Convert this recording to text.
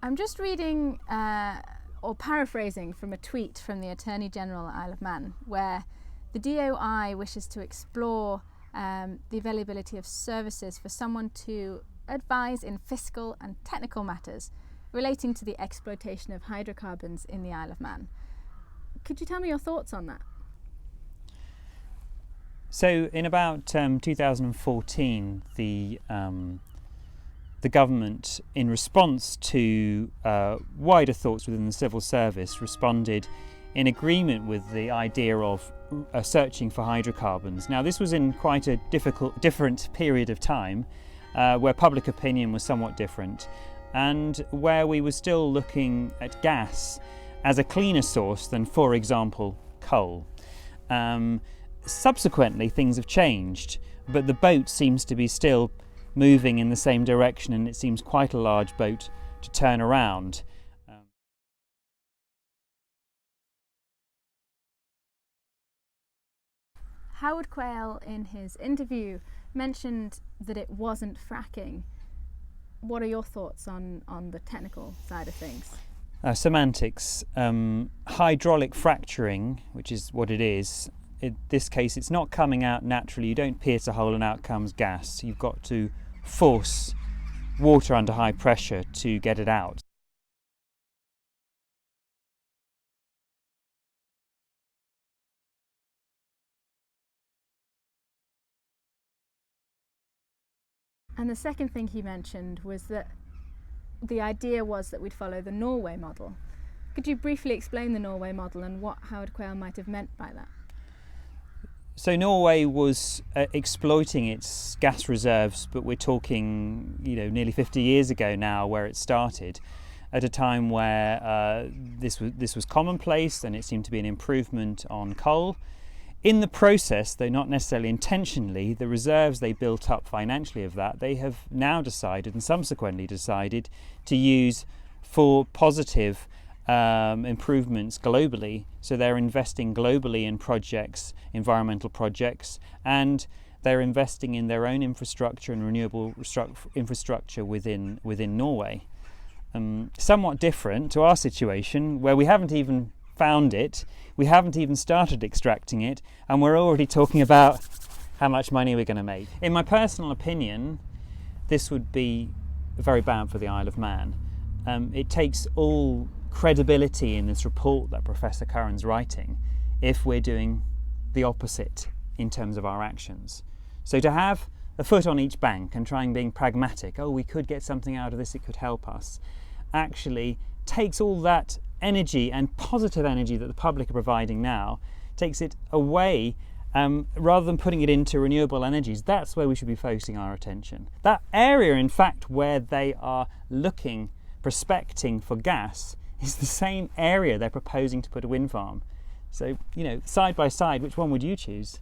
I'm just reading or paraphrasing from a tweet from the Attorney General at Isle of Man, where the DOI wishes to explore the availability of services for someone to advise in fiscal and technical matters relating to the exploitation of hydrocarbons in the Isle of Man. Could you tell me your thoughts on that? So in about 2014, the government, in response to wider thoughts within the civil service, responded in agreement with the idea of searching for hydrocarbons. Now, this was in quite a different period of time, where public opinion was somewhat different, and where we were still looking at gas as a cleaner source than, for example, coal. Subsequently, things have changed, but the boat seems to be still moving in the same direction, and it seems quite a large boat to turn around. Howard Quayle, in his interview, mentioned that it wasn't fracking. What are your thoughts on the technical side of things? Semantics. Hydraulic fracturing, which is what it is. In this case, it's not coming out naturally. You don't pierce a hole and out comes gas. You've got to force water under high pressure to get it out. And the second thing he mentioned was that the idea was that we'd follow the Norway Model. Could you briefly explain the Norway Model and what Howard Quayle might have meant by that? So Norway was exploiting its gas reserves, but we're talking, nearly 50 years ago now, where it started, at a time where this was commonplace, and it seemed to be an improvement on coal. In the process, though not necessarily intentionally, the reserves they built up financially of that, they have now decided, and subsequently decided, to use for positive improvements globally. So they're investing globally in projects, environmental projects, and they're investing in their own infrastructure and renewable infrastructure within Norway. Somewhat different to our situation, where we haven't even found it, we haven't even started extracting it, and we're already talking about how much money we're going to make. In my personal opinion, this would be very bad for the Isle of Man. It takes all credibility in this report that Professor Curran's writing if we're doing the opposite in terms of our actions. So to have a foot on each bank and trying being pragmatic, we could get something out of this, it could help us, actually takes all that energy and positive energy that the public are providing now, takes it away, rather than putting it into renewable energies. That's where we should be focusing our attention. That area, in fact, where they are prospecting for gas, is the same area they're proposing to put a wind farm. So, side by side, which one would you choose?